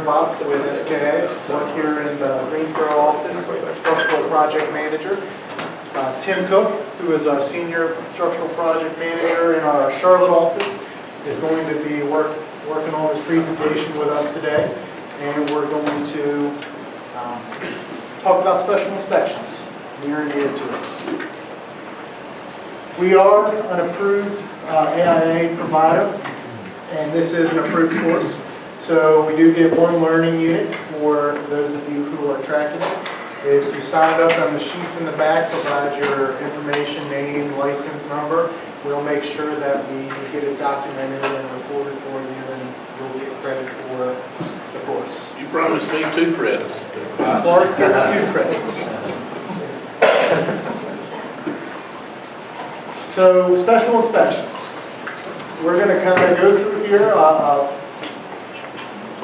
Bob with SKA. Work here in the Greensboro office, structural project manager. Tim Cook, who is our senior structural project manager in our Charlotte office, is going to be working on this presentation with us today. And we're going to talk about special inspections, near and dear to us. We are an approved AIA provider, and this is an approved course. So we do get one learning unit for those of you who are tracking it. If you signed up on the sheets in the back, provide your information, name, license number. We'll make sure that we get it documented and recorded for you, and you'll get credit for the course. You promised me 2 credits. Clark gets 2 credits. So, special inspections. We're going to kind of go through here,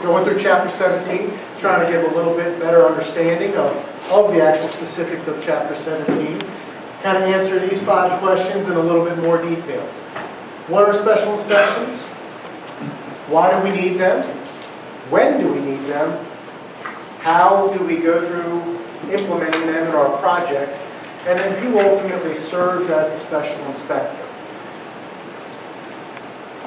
going through Chapter 17, trying to give a little bit better understanding of the actual specifics of Chapter 17. Kind of answer these 5 questions in a little bit more detail. What are special inspections? Why do we need them? When do we need them? How do we go through implementing them in our projects? And then who ultimately serves as the special inspector?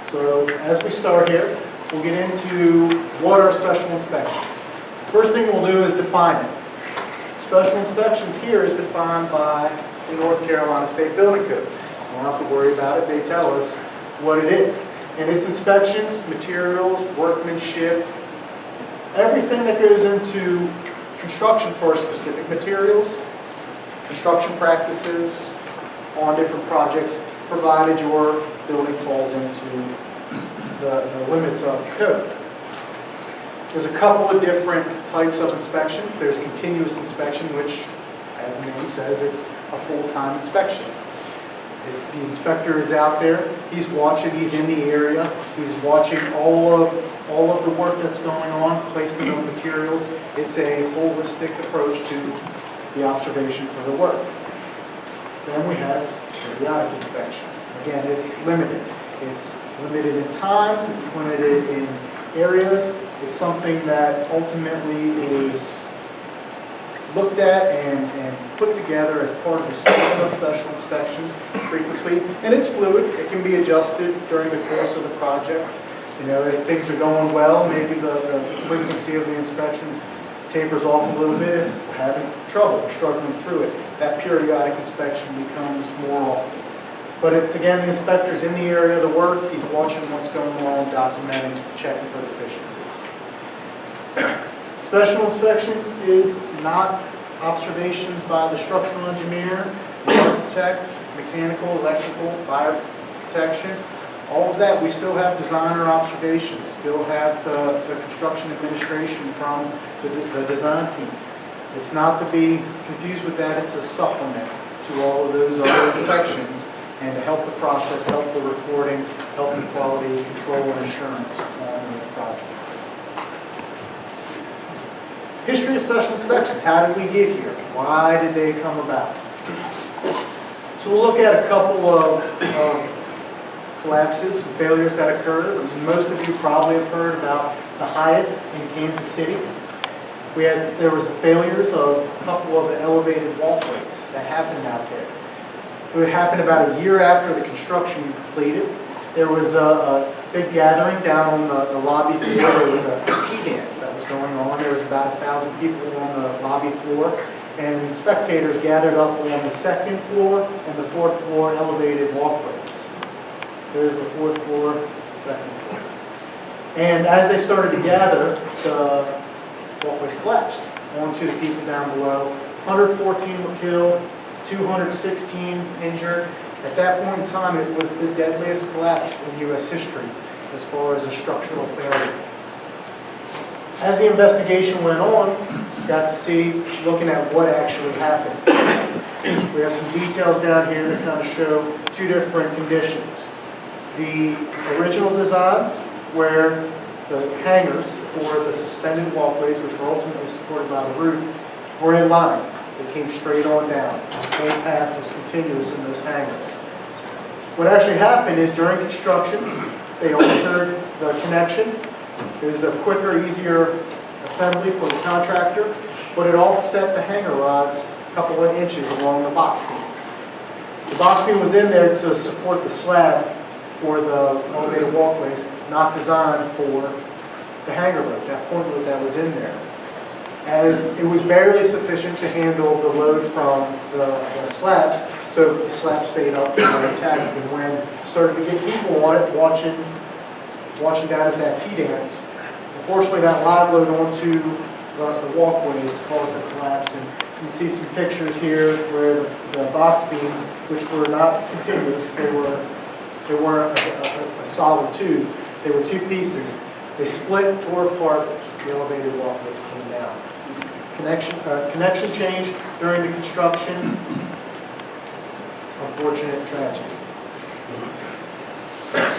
So as we start here, we'll get into what are special inspections. First thing we'll do is define it. Special inspections here is defined by the North Carolina State Building Code. We don't have to worry about it. They tell us what it is. And it's inspections, materials, workmanship, everything that goes into construction for specific materials, construction practices on different projects, provided your building falls into the limits of the code. There's a couple of different types of inspection. There's continuous inspection, which, as the name says, it's a full-time inspection. If the inspector is out there, he's watching, he's in the area, he's watching all of the work that's going on, placement of materials. It's a holistic approach to the observation for the work. Then we have periodic inspection. Again, it's limited. It's limited in time, it's limited in areas. It's something that ultimately is looked at and put together as part of the statement of special inspections frequency. And it's fluid. It can be adjusted during the course of the project. You know, if things are going well, maybe the frequency of the inspections tapers off a little bit. We're having trouble, we're struggling through it. That periodic inspection becomes more often. But it's, again, the inspector's in the area of the work, he's watching what's going on, documenting, checking for deficiencies. Special inspections is not observations by the structural engineer, the architect, mechanical, electrical, fire protection. All of that, we still have designer observations, still have the construction administration from the design team. It's not to be confused with that, it's a supplement to all of those other inspections and to help the process, help the reporting, help the quality control and assurance on those projects. History of special inspections. How did we get here? Why did they come about? So we'll look at a couple of collapses, failures that occurred. Most of you probably have heard about the Hyatt in Kansas City. There was failures of a couple of the elevated walkways that happened out there. It happened about a year after the construction completed. There was a big gathering down on the lobby floor. There was a tea dance that was going on. There was about 1,000 people on the lobby floor. And spectators gathered up on the 2nd floor and the 4th floor elevated walkways. There's the 4th floor, 2nd floor. And as they started to gather, the walkways collapsed onto the people down below. 114 were killed, 216 injured. At that point in time, it was the deadliest collapse in U.S. history as far as a structural failure. As the investigation went on, got to see, looking at what actually happened. We have some details down here that kind of show 2 different conditions. The original design, where the hangers for the suspended walkways, which were ultimately supported by the roof, were in line. They came straight on down. The whole path was continuous in those hangers. What actually happened is during construction, they altered the connection. It was a quicker, easier assembly for the contractor, but it offset the hanger rods a couple of inches along the box beam. The box beam was in there to support the slab for the elevated walkways, not designed for the hanger load, that point load that was in there. As it was barely sufficient to handle the load from the slabs, so the slab stayed up and were intact. And when it started to get people on it, watching down at that T-dance, unfortunately that live load onto the walkways caused a collapse. And you can see some pictures here where the box beams, which were not continuous, they weren't a solid tube, they were two pieces. They split, tore apart, the elevated walkways came down. Connection change during the construction, unfortunate tragedy.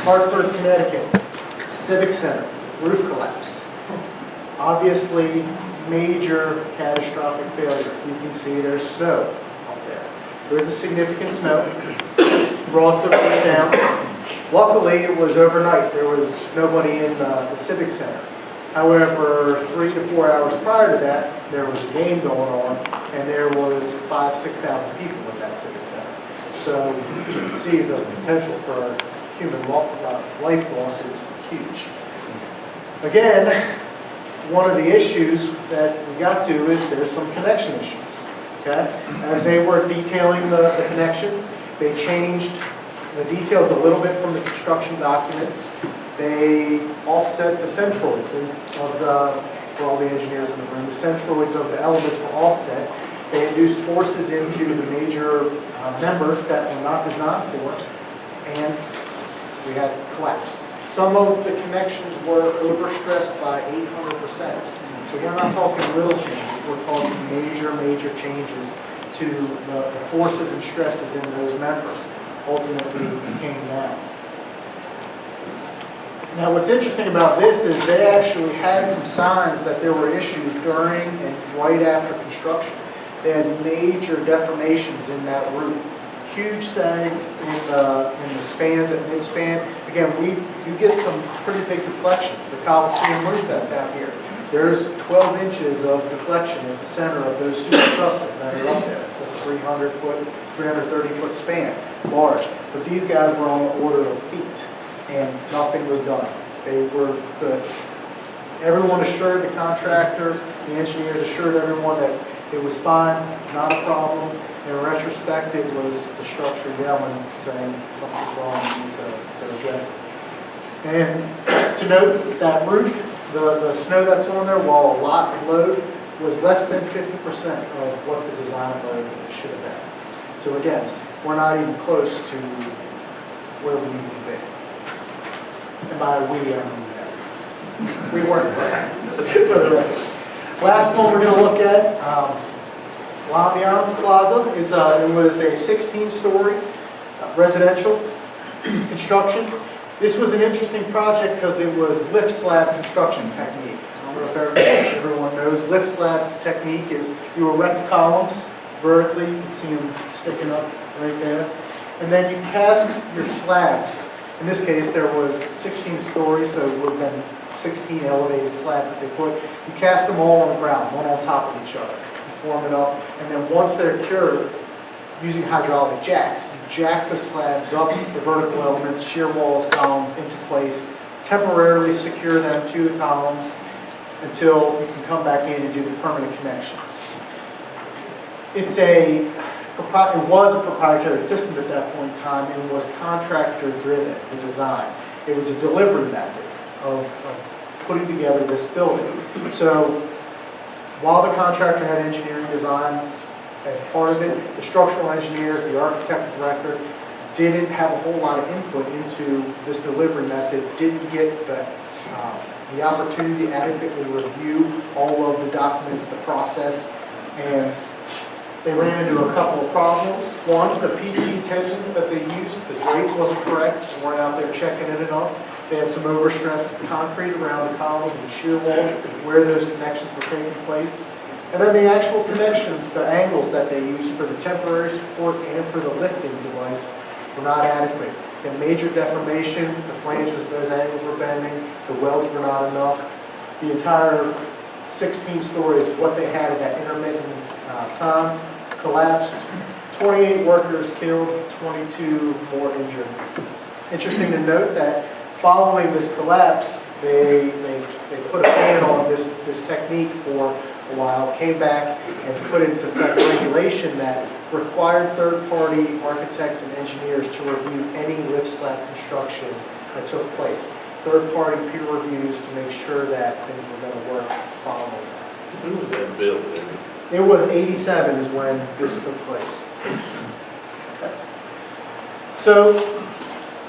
Hartford, Connecticut, Civic Center, roof collapsed. Obviously, major catastrophic failure. You can see there's snow up there. There was a significant snow, brought the roof down. Luckily, it was overnight. There was nobody in the Civic Center. However, 3 to 4 hours prior to that, there was a game going on, and there was 5,000 to 6,000 people in that Civic Center. So you can see the potential for human life loss is huge. Again, one of the issues that we got to is there's some connection issues. Okay, as they were detailing the connections, they changed the details a little bit from the construction documents. They offset the centroids for all the engineers in the room. The centroids of the elements were offset. They induced forces into the major members that were not designed for, and we had collapse. Some of the connections were overstressed by 800%. So we're not talking little changes. We're talking major changes to the forces and stresses in those members. Ultimately came down. Now what's interesting about this is they actually had some signs that there were issues during and right after construction. They had major deformations in that roof. Huge sags in the spans at mid-span. Again, you get some pretty big deflections. The Coliseum roof that's out here, there's 12 inches of deflection in the center of those super trusses that are up there. It's a 330-foot span, large. But these guys were on the order of feet, and nothing was done. They were good. Everyone assured the contractors, the engineers assured everyone that it was fine, not a problem. In retrospect, it was the structure yelling, saying something's wrong, we need to address it. And to note that roof, the snow that's on there, while a lot of load, was less than 50% of what the design load should have been. So again, we're not even close to where we need to be. And by we, I mean we weren't there. Last one we're going to look at, L'Ambiance Plaza. It was a 16-story residential construction. This was an interesting project because it was lift slab construction technique. I don't know if everyone knows. Lift slab technique is you erect columns vertically. You can see them sticking up right there. And then you cast your slabs. In this case, there was 16 stories, so it would have been 16 elevated slabs that they put. You cast them all on the ground, one on top of each other. You form it up, and then once they're cured, using hydraulic jacks, you jack the slabs up, the vertical elements, shear walls, columns into place, temporarily secure them to the columns until you can come back in and do the permanent connections. It was a proprietary system at that point in time and was contractor driven, the design. It was a delivery method of putting together this building. So while the contractor had engineering designs as part of it, the structural engineers, the architect director didn't have a whole lot of input into this delivery method, didn't get the opportunity to adequately review all of the documents, the process, and they ran into a couple of problems. One, the PT tensions that they used, the drape wasn't correct, they weren't out there checking it enough. They had some overstressed concrete around the columns and shear walls where those connections were taking place. And then the actual connections, the angles that they used for the temporary support and for the lifting device were not adequate. They had major deformation, the flanges of those angles were bending, the welds were not enough. The entire 16 stories, what they had at that intermittent time, collapsed. 28 workers killed, 22 more injured. Interesting to note that following this collapse, they put a ban on this technique for a while, came back and put into effect regulation that required third-party architects and engineers to review any lift slab construction that took place. Third-party peer reviews to make sure that things were going to work following that. When was that built? It was 87 is when this took place. So,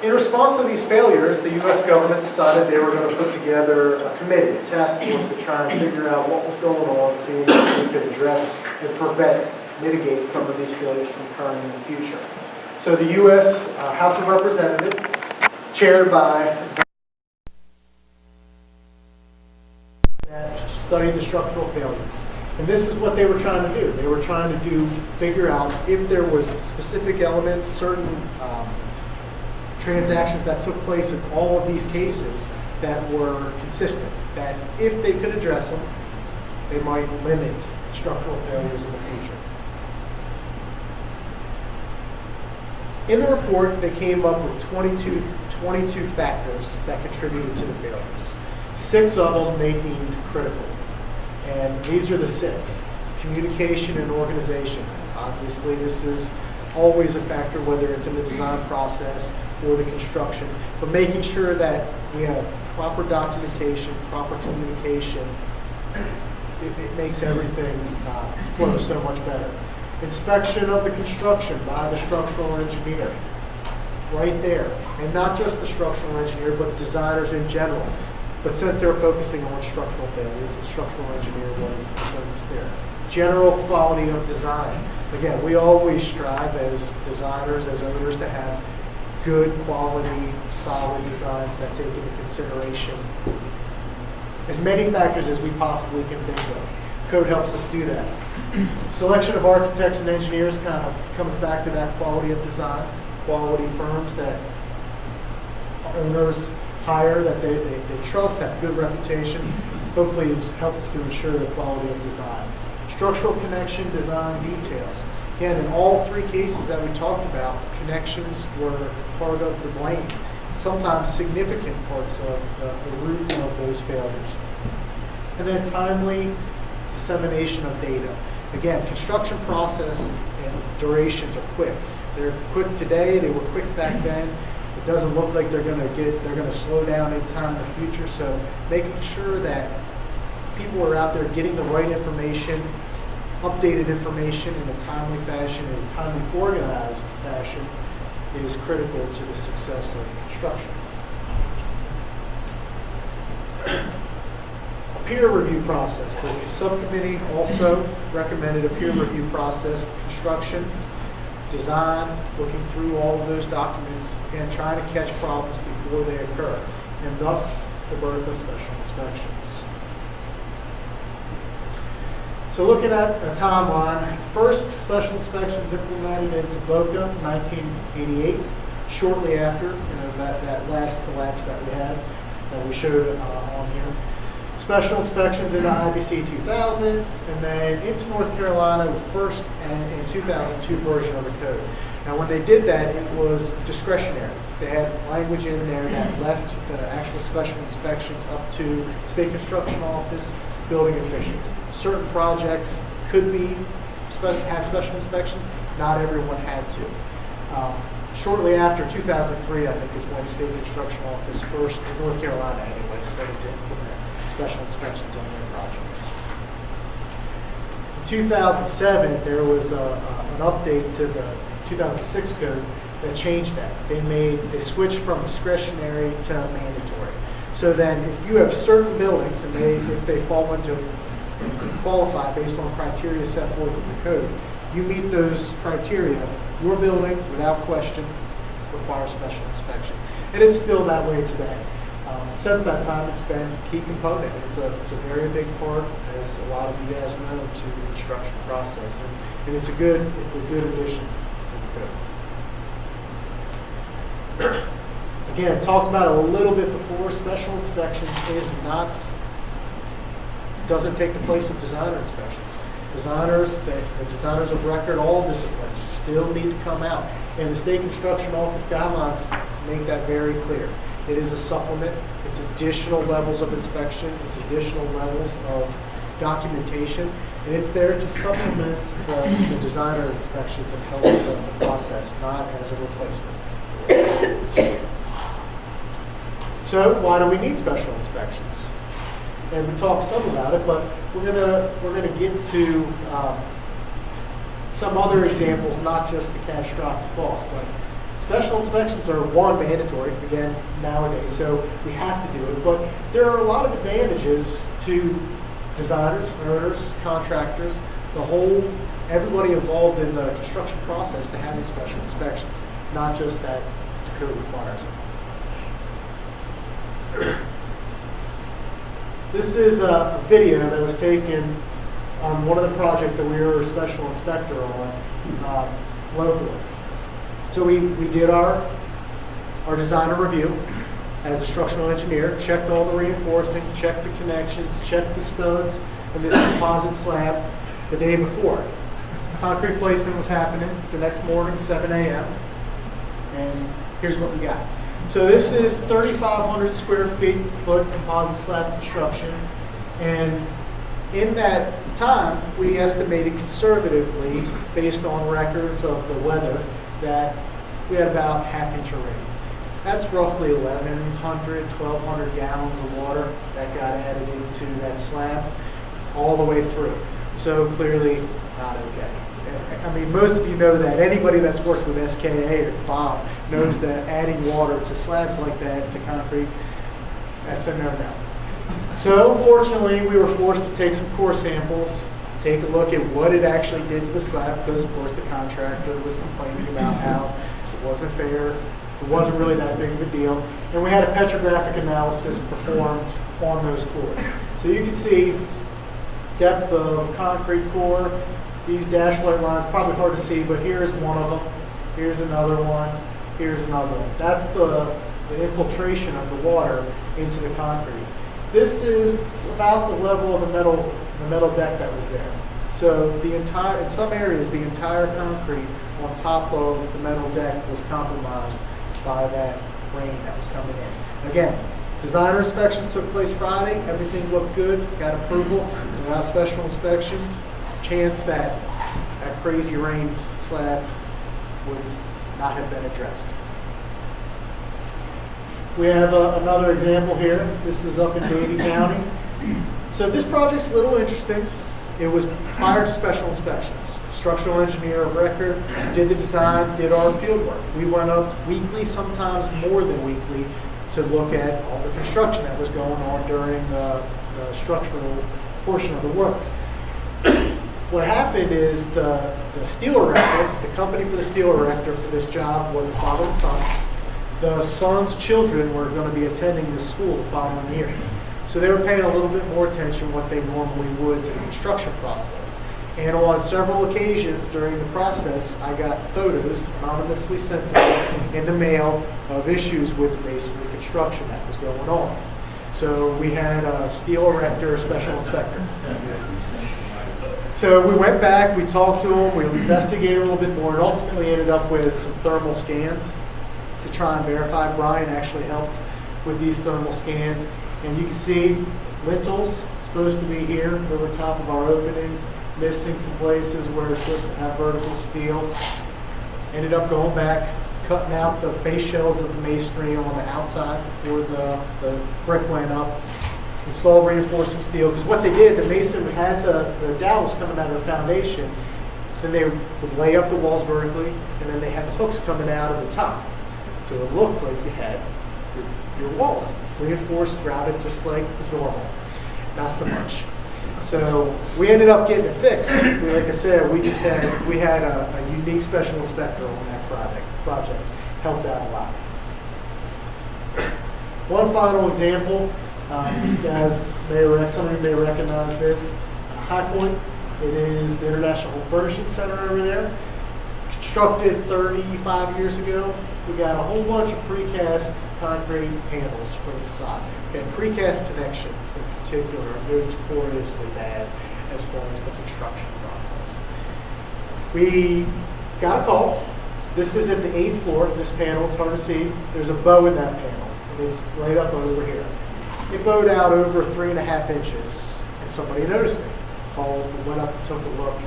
in response to these failures, the U.S. government decided they were going to put together a committee, a task force to try and figure out what was going on, see if we could address and prevent, mitigate some of these failures from occurring in the future. So the U.S. House of Representatives, chaired by that studied the structural failures. And this is what they were trying to do. They were trying to figure out if there was specific elements, certain transactions that took place in all of these cases that were consistent, that if they could address them, they might limit structural failures in the future. In the report, they came up with 22 factors that contributed to the failures. 6 of them they deemed critical. And these are the 6. Communication and organization. Obviously, this is always a factor, whether it's in the design process or the construction, but making sure that we have proper documentation, proper communication, it makes everything flow so much better. Inspection of the construction by the structural engineer, right there. And not just the structural engineer, but designers in general. But since they're focusing on structural failures, the structural engineer was the focus there. General quality of design. Again, we always strive as designers, as owners, to have good quality, solid designs that take into consideration as many factors as we possibly can think of. Code helps us do that. Selection of architects and engineers kind of comes back to that quality of design. Quality firms that owners hire, that they trust, have good reputation. Hopefully it helps to ensure the quality of design. Structural connection, design details. Again, in all 3 cases that we talked about, connections were part of the blame. Sometimes significant parts of the root of those failures. And then timely dissemination of data. Again, construction process and durations are quick. They're quick today, they were quick back then. It doesn't look like they're going to slow down in time in the future. So making sure that people are out there getting the right information, updated information in a timely fashion, in a timely organized fashion, is critical to the success of construction. A peer review process. The subcommittee also recommended a peer review process for construction, design, looking through all of those documents, and trying to catch problems before they occur, and thus the birth of special inspections. So looking at a timeline, first special inspections implemented into Boca in 1988, shortly after that last collapse that we had, that we showed on here. Special inspections into IBC 2000, and then into North Carolina with first and in 2002 version of the code. Now when they did that, it was discretionary. They had language in there that left the actual special inspections up to state construction office, building officials. Certain projects could have special inspections, not everyone had to. Shortly after 2003, I think, is when state construction office first, in North Carolina anyway, started to implement special inspections on their projects. In 2007, there was an update to the 2006 code that changed that. They switched from discretionary to mandatory. So then if you have certain buildings and if they fall into and qualify based on criteria set forth in the code, you meet those criteria, your building, without question, requires special inspection. It is still that way today. Since that time, it's been a key component. It's a very big part, as a lot of you guys know, to the construction process, and it's a good addition to the code. Again, talked about it a little bit before. Special inspections is not doesn't take the place of designer inspections. Designers, the designers of record, all disciplines still need to come out. And the State Construction Office guidelines make that very clear. It is a supplement. It's additional levels of inspection. It's additional levels of documentation. And it's there to supplement the designer inspections and help the process, not as a replacement. So why do we need special inspections? And we talked some about it, but we're gonna get to some other examples, not just the catastrophic loss. But special inspections are mandatory again nowadays, so we have to do it. But there are a lot of advantages to designers, owners, contractors, everybody involved in the construction process to having special inspections, not just that the code requires it. This is a video that was taken on one of the projects that we were a special inspector on locally. So we did our designer review as a structural engineer, checked all the reinforcing, checked the connections, checked the studs and this composite slab the day before. Concrete placement was happening the next morning, 7 a.m. And here's what we got. So this is 3,500 square foot composite slab construction. And in that time, we estimated conservatively, based on records of the weather, that we had about ½ inch of rain. That's roughly 1,100, 1,200 gallons of water that got added into that slab all the way through. So clearly not okay. I mean, most of you know that. Anybody that's worked with SKA or Bob knows that adding water to slabs like that, to concrete, that's a no-no. So unfortunately, we were forced to take some core samples, take a look at what it actually did to the slab, because of course the contractor was complaining about how it wasn't fair, it wasn't really that big of a deal. And we had a petrographic analysis performed on those cores. So you can see depth of concrete core. These dashed white lines, probably hard to see, but here's one of them. Here's another one. Here's another one. That's the infiltration of the water into the concrete. This is about the level of the metal deck that was there. So in some areas, the entire concrete on top of the metal deck was compromised by that rain that was coming in. Again, designer inspections took place Friday. Everything looked good, got approval. And without special inspections, chance that crazy rain slab would not have been addressed. We have another example here. This is up in Davie County. So this project's a little interesting. It was prior to special inspections. Structural engineer of record, did the design, did our field work. We went up weekly, sometimes more than weekly, to look at all the construction that was going on during the structural portion of the work. What happened is the steel erector, the company for the steel erector for this job was a father and son. The son's children were going to be attending this school the following year. So they were paying a little bit more attention what they normally would to the construction process. And on several occasions during the process, I got photos anonymously sent to me in the mail of issues with the masonry construction that was going on. So we had a steel erector, a special inspector. So we went back, we talked to him, we investigated a little bit more, and ultimately ended up with some thermal scans to try and verify. Brian actually helped with these thermal scans. And you can see lintels supposed to be here over top of our openings, missing some places where it's supposed to have vertical steel. Ended up going back, cutting out the face shells of the masonry on the outside before the brick went up. Installed reinforcing steel, because what they did, the mason had the dowels coming out of the foundation, then they would lay up the walls vertically, and then they had the hooks coming out of the top. So it looked like you had your walls reinforced, grouted just like it was normal. Not so much. So we ended up getting it fixed. Like I said, we had a unique special inspector on that project. Helped out a lot. One final example. As some of you may recognize this, High Point. It is the International Home Furnishing Center over there. Constructed 35 years ago. We got a whole bunch of precast concrete panels for the facade. Okay, precast connections in particular are notoriously bad as far as the construction process. We got a call. This is at the 8th floor. This panel, it's hard to see. There's a bow in that panel, and it's right up over here. It bowed out over 3.5 inches, and somebody noticed it. Called, went up and took a look.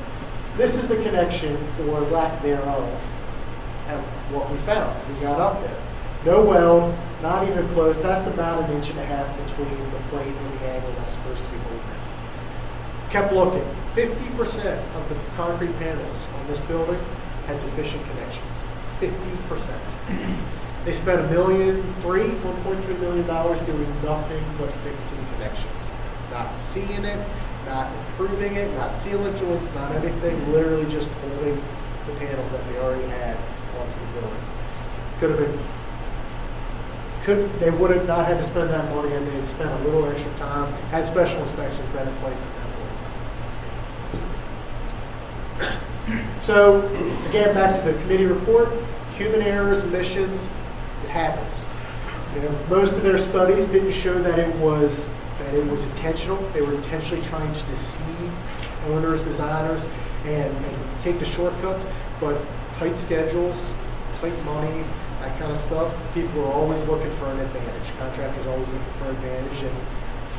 This is the connection, or lack thereof, and what we found. We got up there. No weld, not even close. That's about 1.5 inches between the plate and the angle that's supposed to be moving. Kept looking. 50% of the concrete panels on this building had deficient connections. 50%. They spent $1.3 million doing nothing but fixing connections. Not seeing it, not improving it, not sealing joints, not anything, literally just holding the panels that they already had onto the building. They would have not had to spend that money, and they spent a little extra time, had special inspections been in place at that point. So, again, back to the committee report, human errors, omissions, it happens. You know, most of their studies didn't show that it was intentional. They were intentionally trying to deceive owners, designers, and take the shortcuts, but tight schedules, tight money, that kind of stuff, people are always looking for an advantage. Contractors are always looking for an advantage, and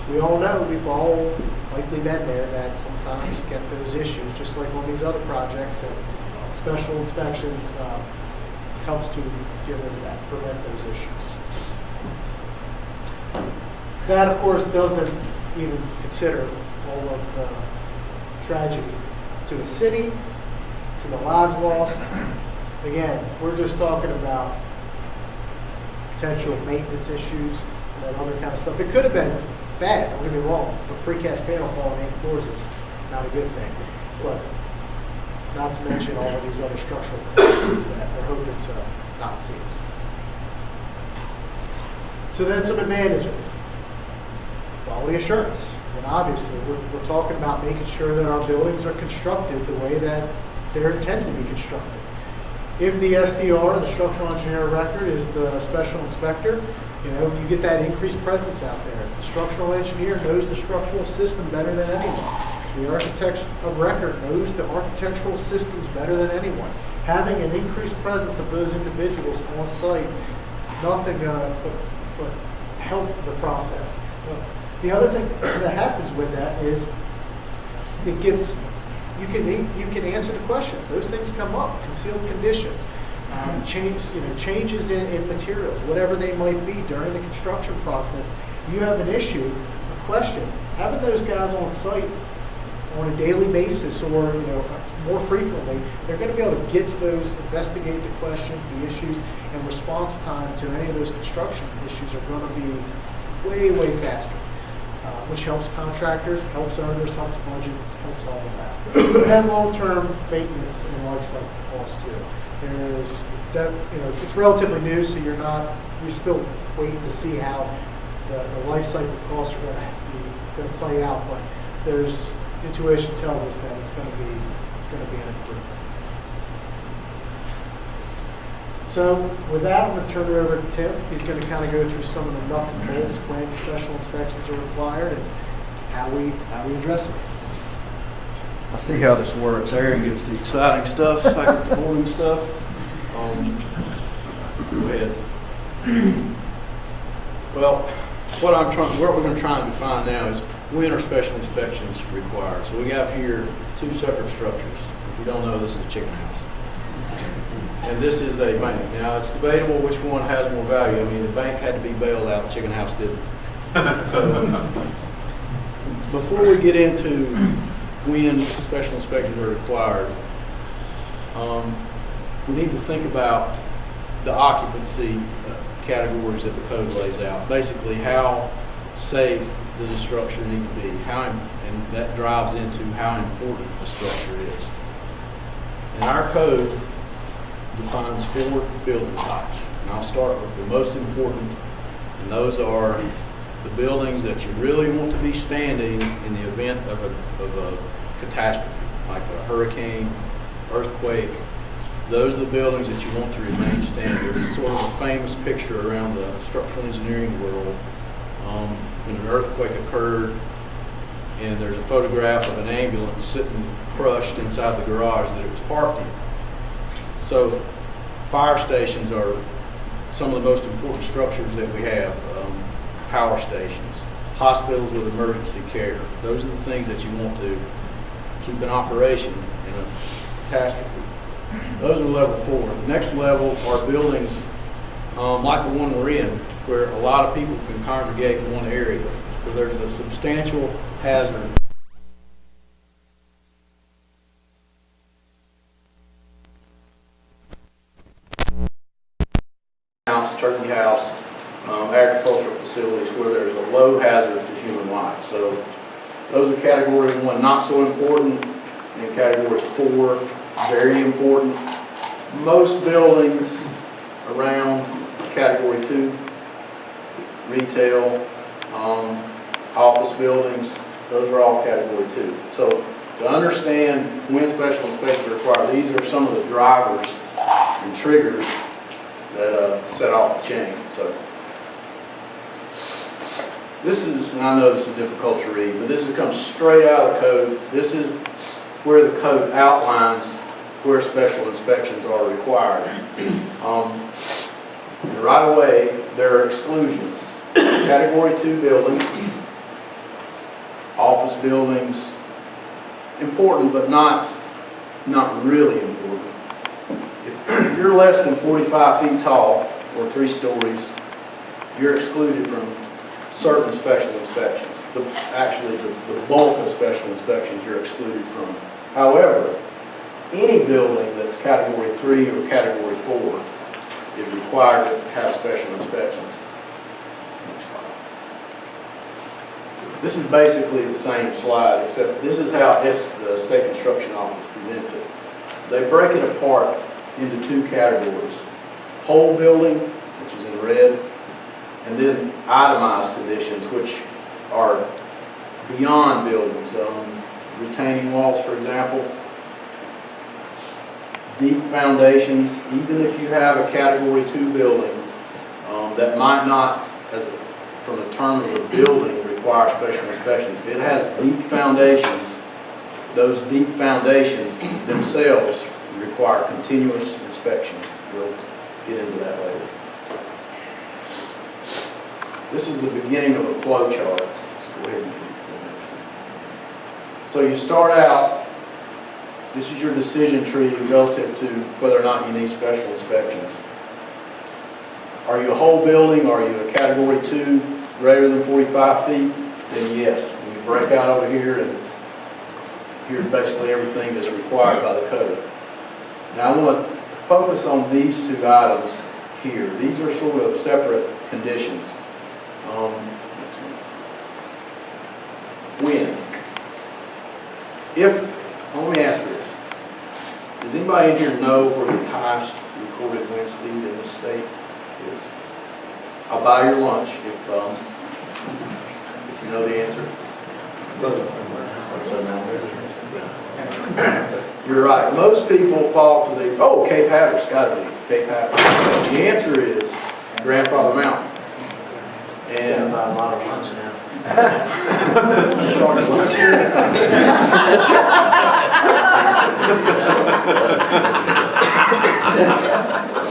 we all know, we've all likely been there, that sometimes you get those issues, just like on these other projects, and special inspections helps to get rid of that, prevent those issues. That, of course, doesn't even consider all of the tragedy to the city, to the lives lost. Again, we're just talking about potential maintenance issues and that other kind of stuff. It could have been bad, don't get me wrong, but precast panel falling 8 floors is not a good thing. But not to mention all of these other structural collapses that we're hoping to not see. So then some advantages. Quality assurance. And obviously, we're talking about making sure that our buildings are constructed the way that they're intended to be constructed. If the SCR, the structural engineer of record, is the special inspector, you know, you get that increased presence out there. The structural engineer knows the structural system better than anyone. The architect of record knows the architectural systems better than anyone. Having an increased presence of those individuals on site, nothing but help the process. The other thing that happens with that is you can answer the questions. Those things come up. Concealed conditions, changes in materials, whatever they might be during the construction process. You have an issue, a question. Having those guys on site on a daily basis, or more frequently, they're going to be able to get to those, investigate the questions, the issues, and response time to any of those construction issues are going to be way, way faster. Which helps contractors, helps owners, helps budgets, helps all of that. And long-term maintenance and life cycle costs too. There's, it's relatively new, so you're still waiting to see how the life cycle costs are going to play out. But intuition tells us that it's going to be an improvement. So with that, I'm going to turn it over to Tim. He's going to kind of go through some of the nuts and bolts when special inspections are required and how we address it. I see how this works. Aaron gets the exciting stuff. I get the boring stuff. Go ahead. Well, what we're going to try and define now is when are special inspections required. So we have here 2 separate structures. If you don't know, this is a chicken house. And this is a bank. Now, it's debatable which one has more value. I mean, the bank had to be bailed out, the chicken house didn't. So, before we get into when special inspections are required, we need to think about the occupancy categories that the code lays out. Basically, how safe does a structure need to be? And that drives into how important the structure is. And our code defines 4 building types. And I'll start with the most important, and those are the buildings that you really want to be standing in the event of a catastrophe, like a hurricane, earthquake, those are the buildings that you want to remain standard. It's sort of a famous picture around the structural engineering world. When an earthquake occurred, and there's a photograph of an ambulance sitting crushed inside the garage that it was parked in. So fire stations are some of the most important structures that we have. Power stations, hospitals with emergency care. Those are the things that you want to keep in operation in a catastrophe. Those are level 4. The next level are buildings like the one we're in, where a lot of people can congregate in one area, where there's a substantial hazard. House, turkey house, agricultural facilities where there's a low hazard to human life. So those are category 1, not so important, and category 4, very important. Most buildings around category 2, retail, office buildings, those are all category 2. So to understand when special inspections are required, these are some of the drivers and triggers that set off the chain. So this is, and I know this is difficult to read, but this comes straight out of the code. This is where the code outlines where special inspections are required. And right away, there are exclusions. Category 2 buildings, office buildings, important but not really important. If you're less than 45 feet tall or 3 stories, you're excluded from certain special inspections. Actually, the bulk of special inspections you're excluded from. However, any building that's category 3 or category 4 is required to have special inspections. Next slide. This is basically the same slide, except this is how the State Construction Office presents it. They break it apart into 2 categories. Whole building, which is in red, and then itemized conditions, which are beyond buildings. Retaining walls, for example. Deep foundations, even if you have a category 2 building that might not, from the term of the building, require special inspections. If it has deep foundations, those deep foundations themselves require continuous inspection. We'll get into that later. This is the beginning of a flow chart. So go ahead and do the next one. So you start out, this is your decision tree relative to whether or not you need special inspections. Are you a whole building? Are you a category 2 greater than 45 feet? Then yes. And you break out over here, and here's basically everything that's required by the code. Now I want to focus on these 2 items here. These are sort of separate conditions. When? Let me ask this. Does anybody in here know where the highest recorded wind speed in the state is? I'll buy your lunch if you know the answer. You're right. Most people fall for the, Cape Hatteras, got to be Cape Hatteras. The answer is Grandfather Mountain. And about a lot of lunch now.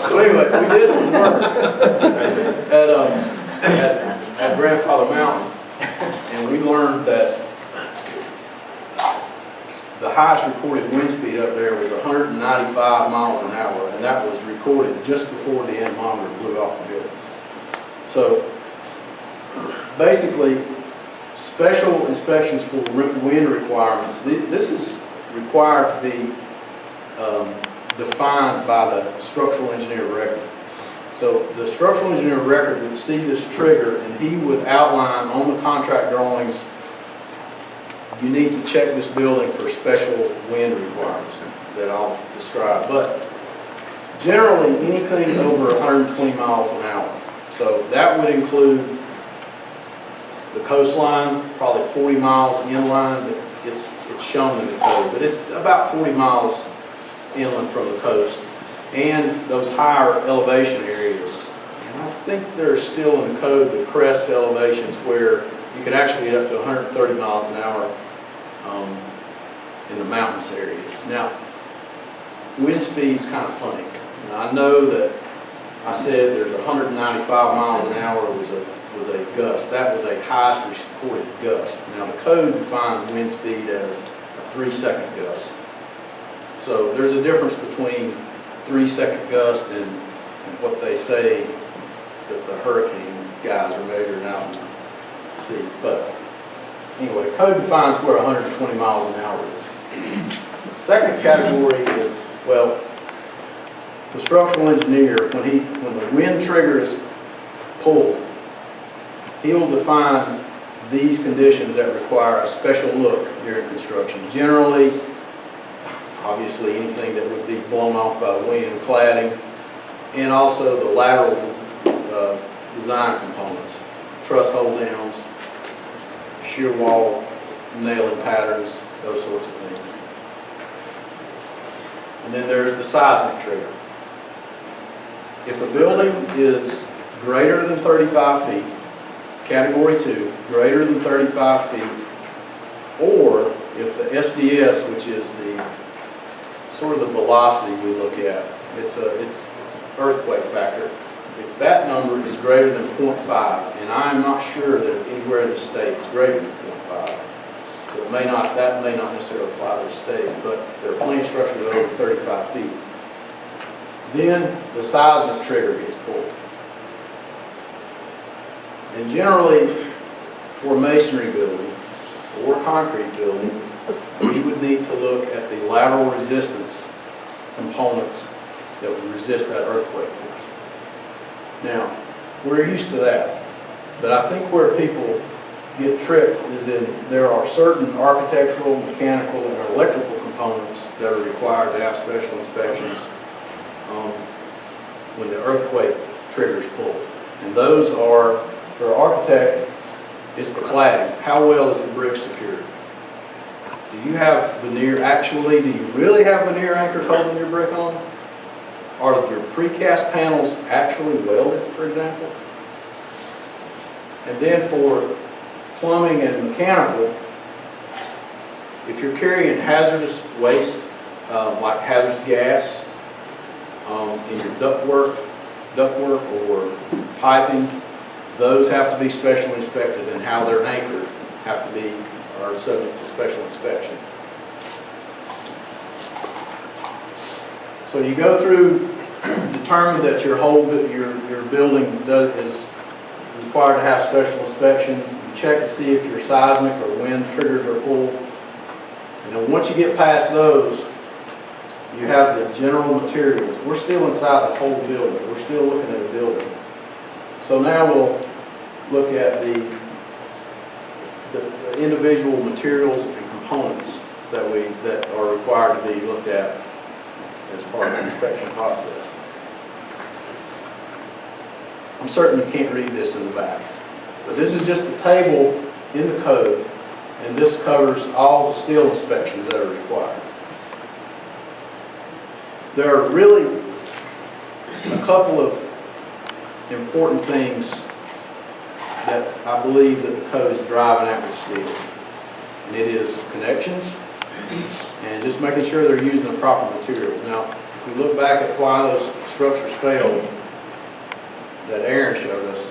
So anyway, we did some work at Grandfather Mountain, and we learned that the highest recorded wind speed up there was 195 miles an hour, and that was recorded just before the anemometer blew off the building. So basically, special inspections for wind requirements, this is required to be defined by the structural engineer record. So the structural engineer record would see this trigger, and he would outline on the contract drawings, you need to check this building for special wind requirements that I'll describe. But generally, anything over 120 miles an hour. So that would include the coastline, probably 40 miles inland. It's shown in the code, but it's about 40 miles inland from the coast. and those higher elevation areas. And I think there's still in the code the crest elevations where you can actually get up to 130 miles an hour in the mountainous areas. Now, wind speed's kind of funny. Now, I know that I said there's 195 miles an hour was a gust. That was a highest recorded gust. Now, the code defines wind speed as a 3-second gust. So there's a difference between 3-second gust and what they say that the hurricane guys are measuring out in the sea. But anyway, code defines where 120 miles an hour is. Second category is, well, the structural engineer, when the wind trigger is pulled, he'll define these conditions that require a special look during construction. Generally, obviously anything that would be blown off by the wind, cladding, and also the lateral design components, truss hold downs, shear wall nailing patterns, those sorts of things. And then there's the seismic trigger. If the building is greater than 35 feet, category 2, greater than 35 feet, or if the SDS, which is the sort of the velocity we look at, it's an earthquake factor. If that number is greater than 0.5, and I'm not sure that if anywhere in the state it's greater than 0.5, so that may not necessarily apply to the state, but there are plenty of structures that are over 35 feet. Then the seismic trigger gets pulled. And generally, for a masonry building or concrete building, we would need to look at the lateral resistance components that would resist that earthquake force. Now, we're used to that, but I think where people get tricked is in there are certain architectural, mechanical, and electrical components that are required to have special inspections when the earthquake trigger is pulled. And those are, for an architect, it's the cladding. How well is the brick secured? Do you have veneer, do you really have veneer anchors holding your brick on? Are your precast panels actually welded, for example? And then for plumbing and mechanical, if you're carrying hazardous waste, like hazardous gas, in your ductwork or piping, those have to be specially inspected, and how they're anchored are subject to special inspection. So you go through, determine that your building is required to have special inspection. You check to see if your seismic or wind triggers are pulled. And then once you get past those, you have the general materials. We're still inside the whole building. We're still looking at a building. So now we'll look at the individual materials and components that are required to be looked at as part of the inspection process. I'm certain you can't read this in the back, but this is just the table in the code, and this covers all the steel inspections that are required. There are really a couple of important things that I believe that the code is driving at with steel. And it is connections and just making sure they're using the proper materials. Now, if we look back at why those structures failed that Aaron showed us,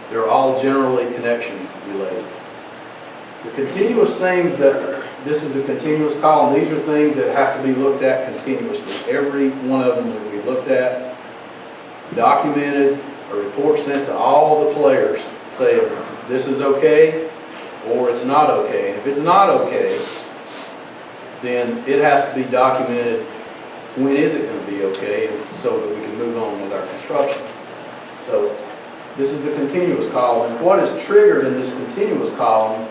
they're all generally connection related. The continuous things this is a continuous column. These are things that have to be looked at continuously. Every one of them will be looked at, documented, a report sent to all the players saying this is okay or it's not okay. And if it's not okay, then it has to be documented when is it going to be okay, and so that we can move on with our construction. So this is the continuous column, and what is triggered in this continuous column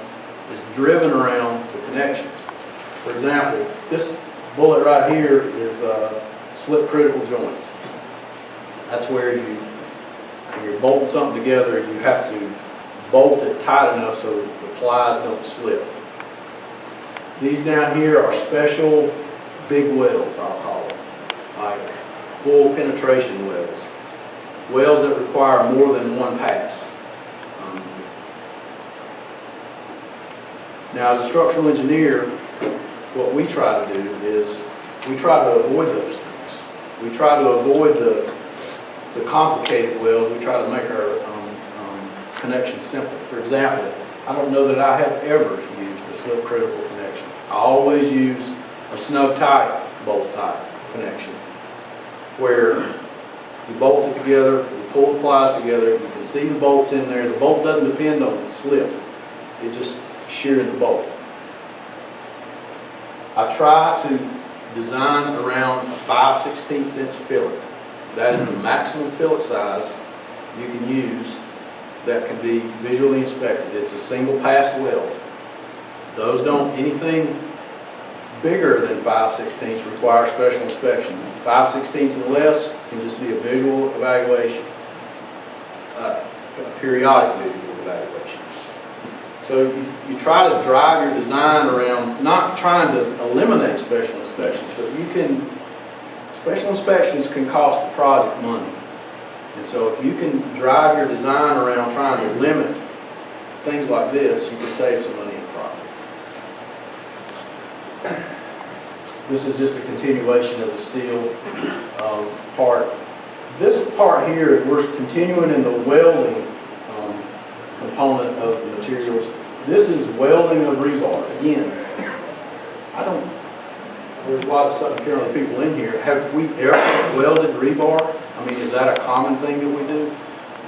is driven around the connections. For example, this bullet right here is slip critical joints. That's where when you're bolting something together, you have to bolt it tight enough so that the plies don't slip. These down here are special big welds, I'll call them, like full penetration wells, wells that require more than one pass. Now, as a structural engineer, what we try to do is we try to avoid those things. We try to avoid the complicated wells. We try to make our connections simple. For example, I don't know that I have ever used a slip critical connection. I always use a snug tight bolt type connection where you bolt it together, you pull the plies together, you can see the bolts in there. The bolt doesn't depend on slip. It just shearing the bolt. I try to design around a 5/16 inch fillet. That is the maximum fillet size you can use that can be visually inspected. It's a single pass weld. Those don't, anything bigger than 5/16 require special inspection. 5/16 and less can just be a visual evaluation, a periodic visual evaluation. So you try to drive your design around, not trying to eliminate special inspections, but special inspections can cost the project money. And so if you can drive your design around trying to limit things like this, you can save some money in project. This is just a continuation of the steel part. This part here, we're continuing in the welding component of the materials. This is welding of rebar. Again, there's a lot of Southern Carolina people in here. Have we ever welded rebar? I mean, is that a common thing that we do?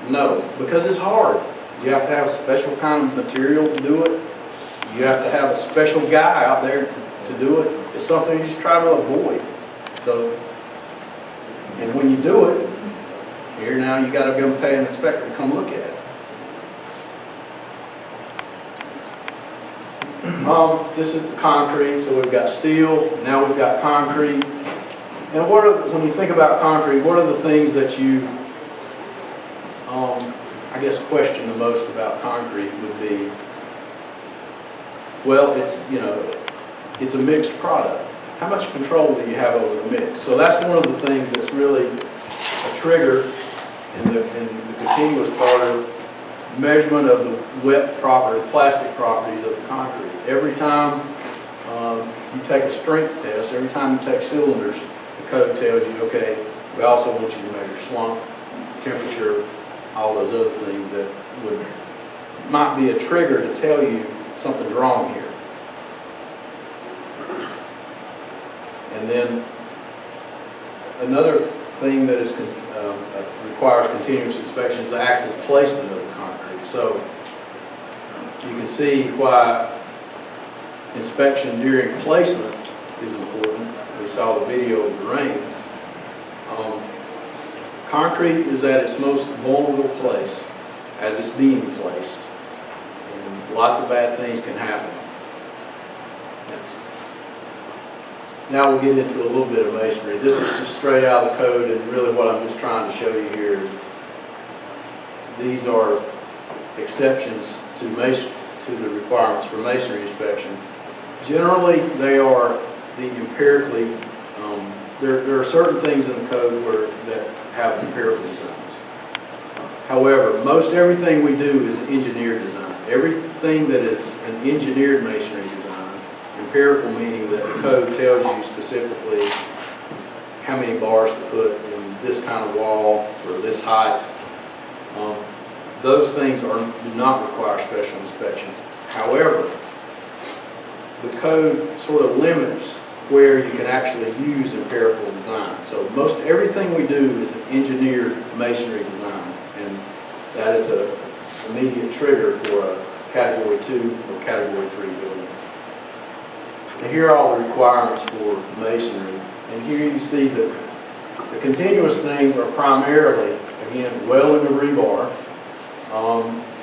No, because it's hard. You have to have a special kind of material to do it. You have to have a special guy out there to do it. It's something you just try to avoid. So, and when you do it, here now you got to go pay an inspector to come look at it. This is the concrete, so we've got steel, now we've got concrete. And when you think about concrete, what are the things that you, I guess, question the most about concrete would be, well, it's a mixed product. How much control do you have over the mix? So that's one of the things that's really a trigger in the continuous part of measurement of the wet property, plastic properties of the concrete. Every time you take a strength test, every time you take cylinders, the code tells you, okay, we also want you to measure slump, temperature, all those other things that might be a trigger to tell you something's wrong here. And then another thing that requires continuous inspection is the actual placement of the concrete. So you can see why inspection during placement is important. We saw the video of the rain. Concrete is at its most vulnerable place as it's being placed. And lots of bad things can happen. Now we'll get into a little bit of masonry. This is just straight out of the code, and really what I'm just trying to show you here is these are exceptions to the requirements for masonry inspection. Generally, they are the empirically, there are certain things in the code that have empirical designs. However, most everything we do is engineered design. Everything that is an engineered masonry design, empirical meaning that the code tells you specifically how many bars to put in this kind of wall or this height. Those things do not require special inspections. However, the code sort of limits where you can actually use empirical design. So most everything we do is an engineered masonry design, and that is an immediate trigger for a Category 2 or Category 3 building. And here are all the requirements for masonry. And here you see that the continuous things are primarily, again, welding of rebar,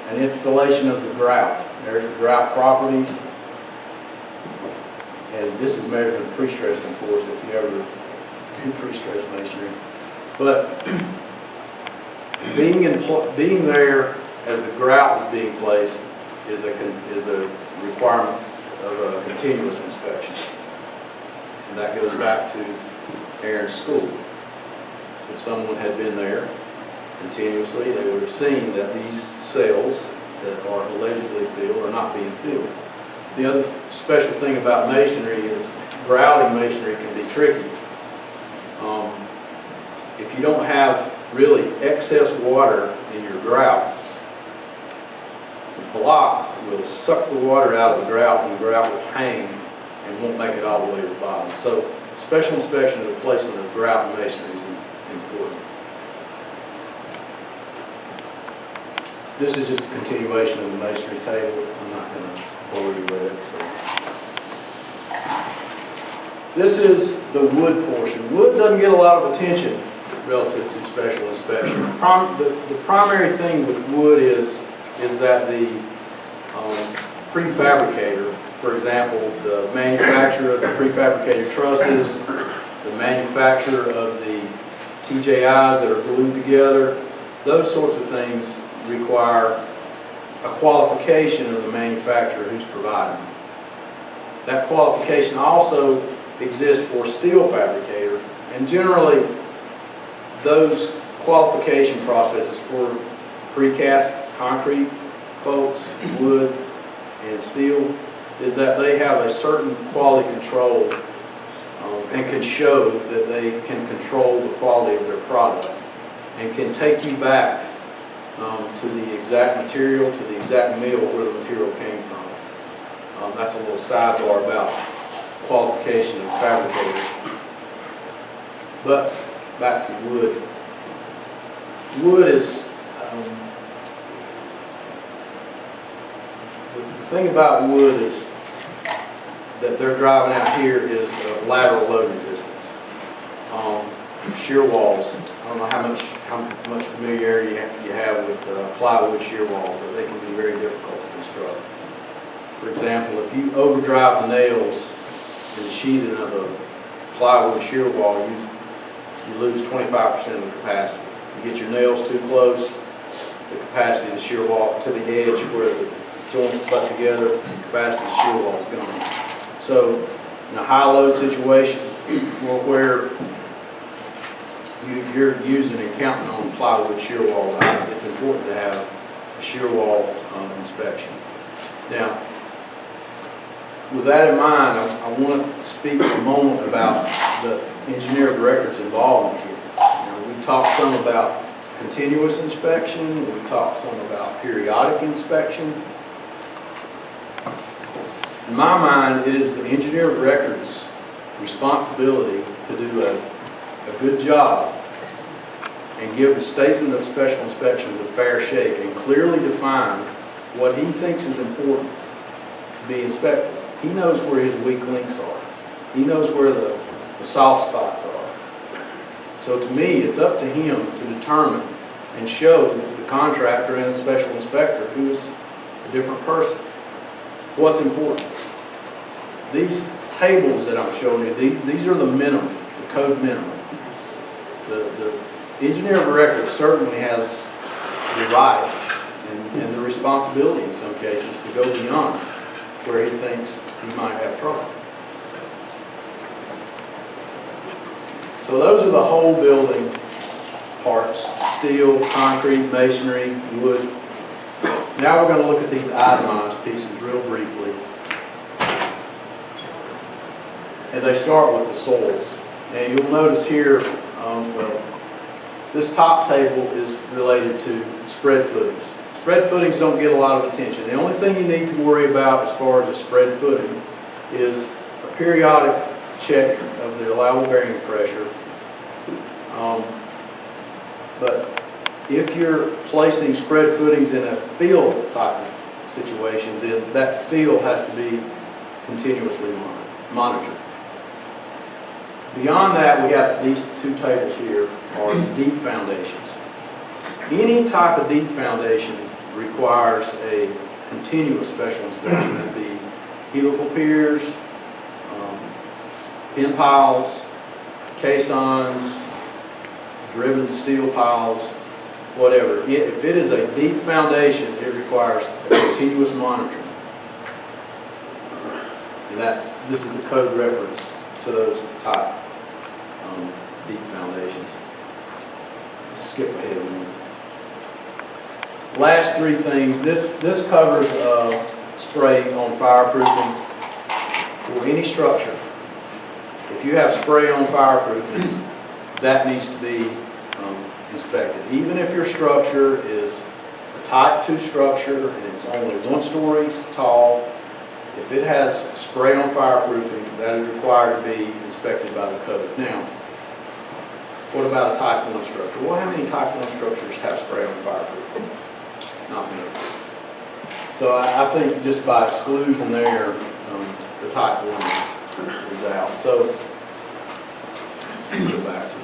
and installation of the grout. There's the grout properties. And this is measured in pre-stressing force if you ever do pre-stress masonry. But being there as the grout is being placed is a requirement of a continuous inspection. And that goes back to Aaron's school. if someone had been there continuously, they would have seen that these cells that are allegedly filled are not being filled. The other special thing about masonry is grouting masonry can be tricky. If you don't have really excess water in your grout, the block will suck the water out of the grout and the grout will hang and won't make it all the way to the bottom. So special inspection of the placement of grout and masonry is important. This is just a continuation of the masonry table. I'm not going to bore you with it. So. This is the wood portion. Wood doesn't get a lot of attention relative to special inspection. The primary thing with wood is that the prefabricator, for example, the manufacturer of the prefabricated trusses, the manufacturer of the TJIs that are glued together, those sorts of things require a qualification of the manufacturer who's providing them. That qualification also exists for steel fabricator, and generally those qualification processes for precast concrete folks, wood, and steel is that they have a certain quality control and can show that they can control the quality of their product and can take you back to the exact material, to the exact mill where the material came from. That's a little sidebar about qualification of fabricators. But back to wood. Wood is, the thing about wood is that they're driving out here is lateral load resistance. Shear walls, I don't know how much familiarity you have with plywood shear walls, but they can be very difficult to construct. For example, if you overdrive the nails in the sheathing of a plywood shear wall, you lose 25% of the capacity. You get your nails too close, the capacity of the shear wall to the edge where the joints butt together, the capacity of the shear wall is gone. So in a high load situation where you're using and counting on plywood shear walls, it's important to have a shear wall inspection. Now, with that in mind, I want to speak for a moment about the engineer of records involvement here. We talked some about continuous inspection, we talked some about periodic inspection. In my mind, it is the engineer of records' responsibility to do a good job and give the statement of special inspections a fair shake and clearly define what he thinks is important to be inspected. He knows where his weak links are. He knows where the soft spots are. So to me, it's up to him to determine and show the contractor and the special inspector who is a different person what's important. These tables that I'm showing you, these are the minimum, the code minimum. The engineer of record certainly has the right and the responsibility in some cases to go beyond where he thinks he might have trouble. So those are the whole building parts: steel, concrete, masonry, wood. Now we're going to look at these itemized pieces real briefly. And they start with the soils. And you'll notice here, this top table is related to spread footings. Spread footings don't get a lot of attention. The only thing you need to worry about as far as a spread footing is a periodic check of the allowable bearing pressure. But if you're placing spread footings in a field type of situation, then that field has to be continuously monitored. Beyond that, we have these two tables here are deep foundations. Any type of deep foundation requires a continuous special inspection. That'd be helical piers, pin piles, caissons, driven steel piles, whatever. If it is a deep foundation, it requires a continuous monitoring. And this is the code reference to those type deep foundations. skip ahead one. Last three things, this covers spray on fireproofing for any structure. If you have spray on fireproofing, that needs to be inspected. Even if your structure is a type 2 structure and it's only 1 story tall, if it has spray on fireproofing, that is required to be inspected by the code. Now, what about a type 1 structure? Well, how many type 1 structures have spray on fireproofing? Not many. So I think just by exclusion there, the type 1 is out. So let's go back to it.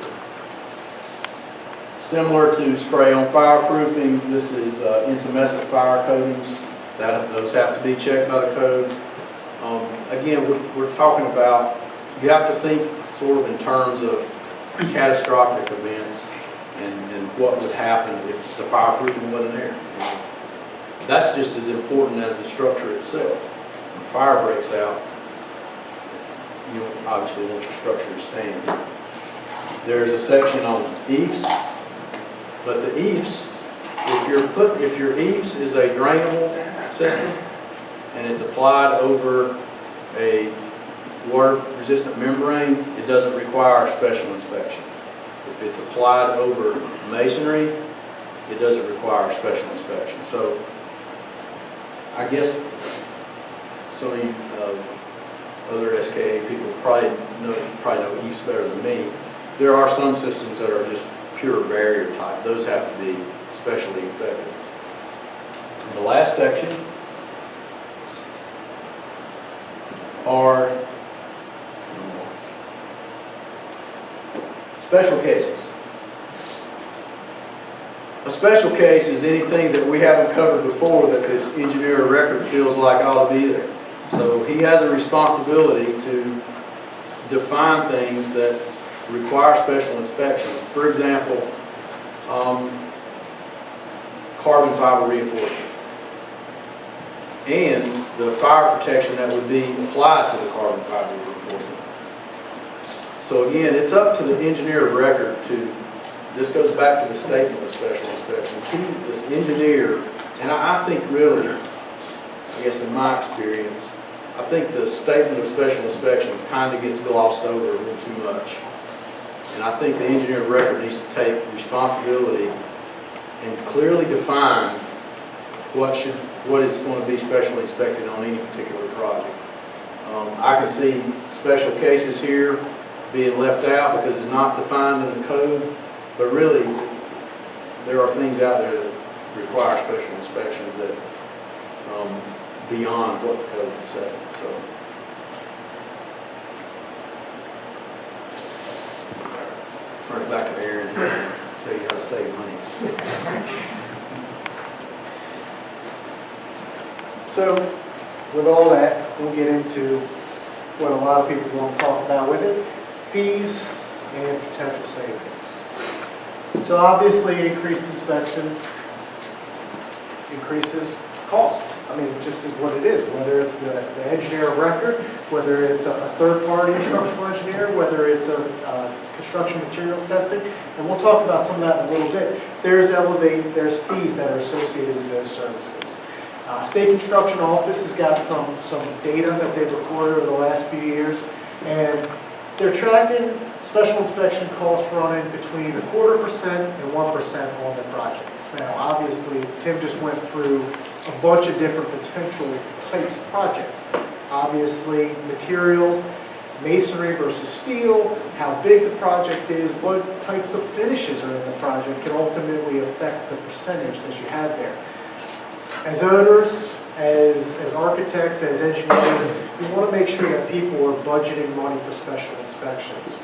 Similar to spray on fireproofing, this is intumescent fire coatings. Those have to be checked by the code. Again, we're talking about, you have to think sort of in terms of catastrophic events and what would happen if the fireproofing wasn't there. That's just as important as the structure itself. When fire breaks out, you obviously want your structure to stand. There's a section on eaves, but the eaves, if your eaves is a drainable system and it's applied over a water-resistant membrane, it doesn't require special inspection. If it's applied over masonry, it doesn't require special inspection. So I guess some of you other SKA people probably know eaves better than me. There are some systems that are just pure barrier type. Those have to be specially inspected. And the last section are special cases. A special case is anything that we haven't covered before that this engineer of record feels like ought to be there. So he has a responsibility to define things that require special inspection. For example, carbon fiber reinforcement and the fire protection that would be applied to the carbon fiber reinforcement. So again, it's up to the engineer of record to, this goes back to the statement of special inspections. This engineer, and I think really, I guess in my experience, I think the statement of special inspections kind of gets glossed over a little too much. And I think the engineer of record needs to take responsibility and clearly define what is going to be specially inspected on any particular project. I can see special cases here being left out because it's not defined in the code, but really there are things out there that require special inspections that beyond what the code would say. So. Turn it back to Aaron and tell you how to save money. So, with all that, we'll get into what a lot of people want to talk about with it, fees and potential savings. So obviously, increased inspections increases cost. I mean, just is what it is, whether it's the engineer of record, whether it's a third-party structural engineer, whether it's a construction materials testing, and we'll talk about some of that in a little bit. There's fees that are associated with those services. State Construction Office has got some data that they've recorded over the last few years, and they're tracking special inspection costs running between 0.25% and 1% on the projects. Now, obviously, Tim just went through a bunch of different potential types of projects. Obviously, materials, masonry versus steel, how big the project is, what types of finishes are in the project can ultimately affect the percentage that you have there. As owners, as architects, as engineers, we want to make sure that people are budgeting money for special inspections.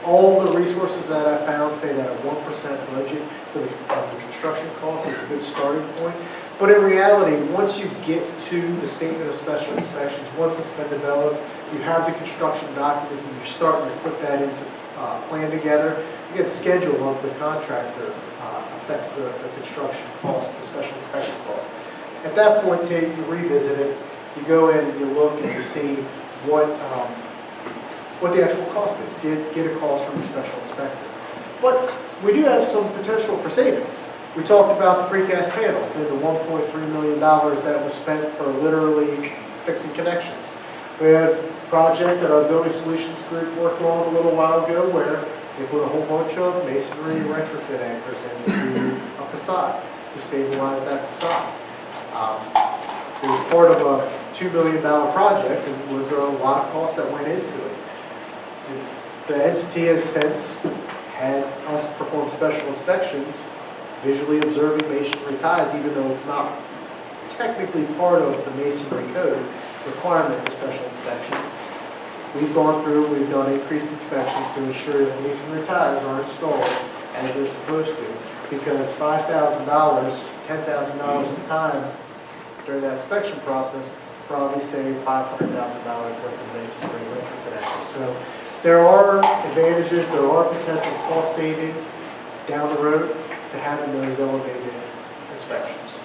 All the resources that I found say that a 1% budget for the construction cost is a good starting point. But in reality, once you get to the statement of special inspections, once it's been developed, you have the construction documents and you're starting to put that into plan together, you get schedule of the contractor affects the construction cost, the special inspection cost. At that point, you revisit it, you go in and you look and you see what the actual cost is. Get a cost from your special inspector. But we do have some potential for savings. We talked about the precast panels and the $1.3 million that was spent for literally fixing connections. We had a project that our Building Solutions group worked on a little while ago where they put a whole bunch of masonry retrofit anchors into a facade to stabilize that facade. It was part of a $2 million project, and there was a lot of costs that went into it. The entity has since had us perform special inspections, visually observing masonry ties, even though it's not technically part of the masonry code requirement for special inspections. We've gone through, we've done increased inspections to ensure that masonry ties are installed as they're supposed to, because $5,000, $10,000 at a time during that inspection process probably save $500,000 worth of masonry retrofit actions. So there are advantages, there are potential cost savings down the road to having those elevated inspections.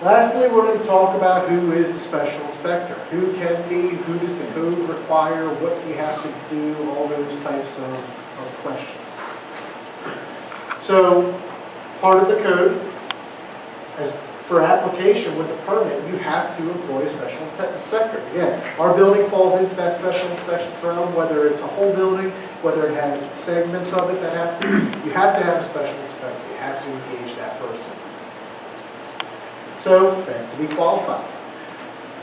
Lastly, we're going to talk about who is the special inspector. Who can be, who does the code require, what do you have to do, all those types of questions. So, part of the code, as for application with a permit, you have to employ a special inspector. Again, our building falls into that special inspections realm, whether it's a whole building, whether it has segments of it that have to, you have to have a special inspector. You have to engage that person. So, they have to be qualified.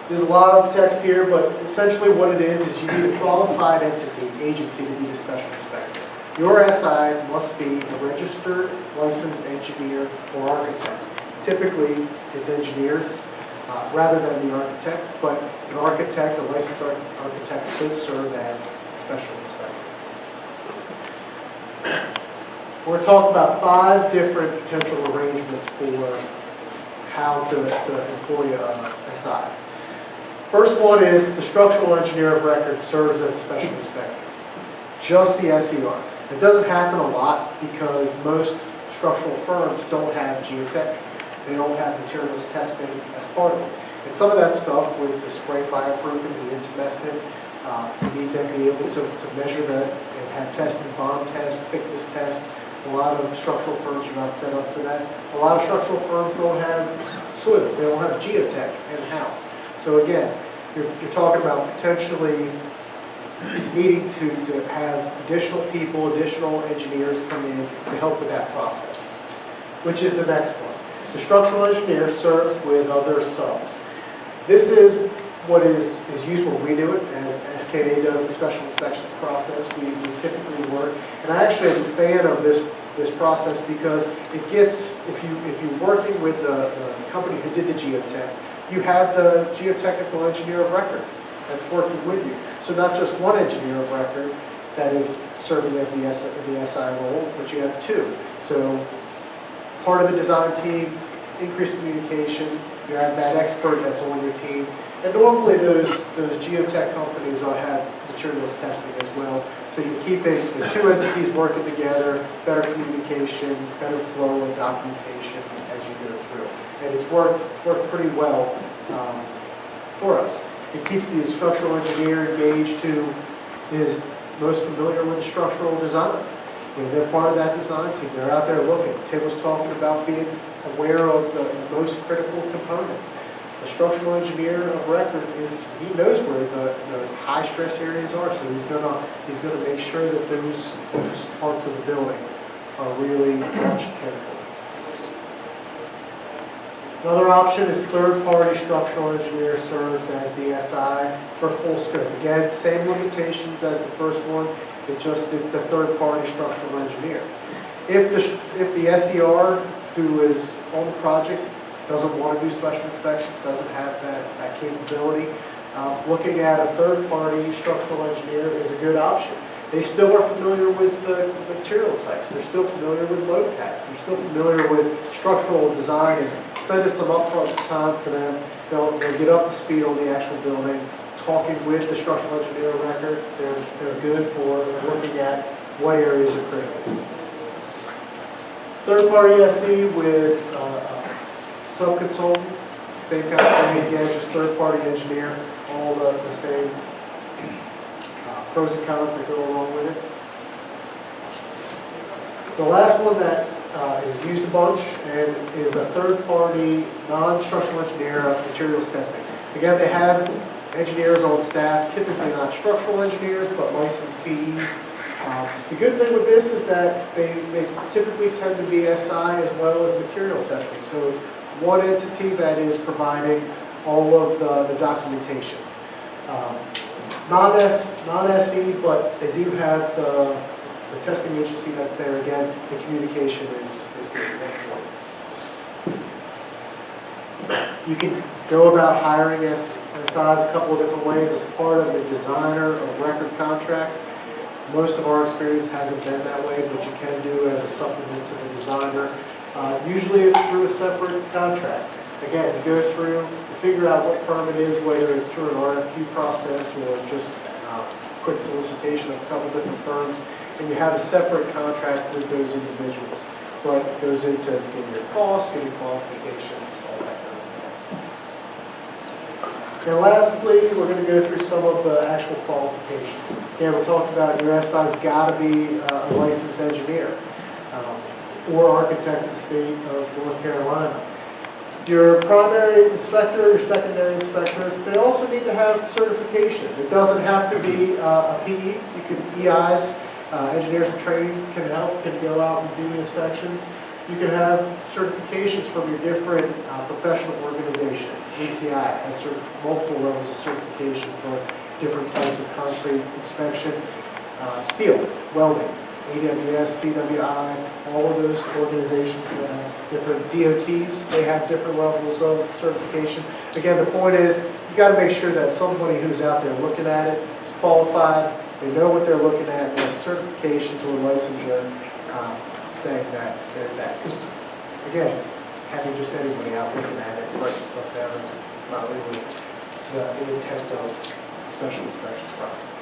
There's a lot of text here, but essentially what it is you need a qualified entity, agency to be the special inspector. Your SI must be a registered, licensed engineer or architect. Typically, it's engineers rather than the architect, but an architect, a licensed architect could serve as a special inspector. We're going to talk about 5 different potential arrangements for how to employ a SI. First one is the structural engineer of record serves as a special inspector. Just the SER. It doesn't happen a lot because most structural firms don't have geotech. They don't have materials testing as part of it. And some of that stuff with the spray fireproofing, the intumescent, you need to be able to measure that and have testing, bond test, thickness test. A lot of structural firms are not set up for that. A lot of structural firms don't have soil. They don't have geotech in-house. So again, you're talking about potentially needing to have additional people, additional engineers come in to help with that process, which is the next one. The structural engineer serves with other subs. This is what is used when we do it, as SKA does the special inspections process. We typically work, and I actually am a fan of this process because it gets, if you're working with the company who did the geotech, you have the geotechnical engineer of record that's working with you. So not just one engineer of record that is serving as the SI role, but you have 2. So part of the design team, increased communication, you have that expert that's on your team. And normally those geotech companies will have materials testing as well. So you're keeping the 2 entities working together, better communication, better flow of documentation as you go through. And it's worked pretty well for us. It keeps the structural engineer engaged who is most familiar with the structural design. When they're part of that design team, they're out there looking. Tim was talking about being aware of the most critical components. The structural engineer of record he knows where the high stress areas are, so he's gonna make sure that those parts of the building are really watched carefully. Another option is third-party structural engineer serves as the SI for full scope. Again, same limitations as the first one. It's a third-party structural engineer. If the SER who is on the project doesn't want to do special inspections, doesn't have that capability, looking at a third-party structural engineer is a good option. They still are familiar with the material types. They're still familiar with load path. They're still familiar with structural design, and spending some upfront time for them. They'll get up to speed on the actual building. Talking with the structural engineer record, they're good for looking at what areas are critical. Third-party SE with sub-consultant, same kind of thing again, just third-party engineer, all the same pros and cons that go along with it. The last one that is used a bunch and is a third-party, non-structural engineer materials testing. Again, they have engineers on staff, typically not structural engineers, but licensed PEs. The good thing with this is that they typically tend to be SI as well as material testing. So it's one entity that is providing all of the documentation. Not SE, but they do have the testing agency that's there. Again, the communication is good at that point. You can go about hiring SIs a couple of different ways as part of the designer of record contract. Most of our experience hasn't been that way, but you can do as a supplement to the designer. Usually it's through a separate contract. Again, you go through, you figure out what firm it is, whether it's through an RFQ process or just quick solicitation of a couple different firms, and you have a separate contract with those individuals. But it goes into getting your costs, getting qualifications, all that kind of stuff. And lastly, we're going to go through some of the actual qualifications. Again, we talked about your SI's got to be a licensed engineer or architect in the state of North Carolina. Your primary inspector, your secondary inspectors, they also need to have certifications. It doesn't have to be a PE. You can EIs, engineers in training can help, can go out and do the inspections. You can have certifications from your different professional organizations. ACI has multiple levels of certification for different types of concrete inspection. Steel, welding, AWS, CWI, all of those organizations that have different DOTs, they have different levels of certification. Again, the point is, you got to make sure that somebody who's out there looking at it is qualified, they know what they're looking at, and they have certification to a licensure saying that they're that. Because, again, having just anybody out looking at it, writing stuff down is not really the intent of the special inspections process.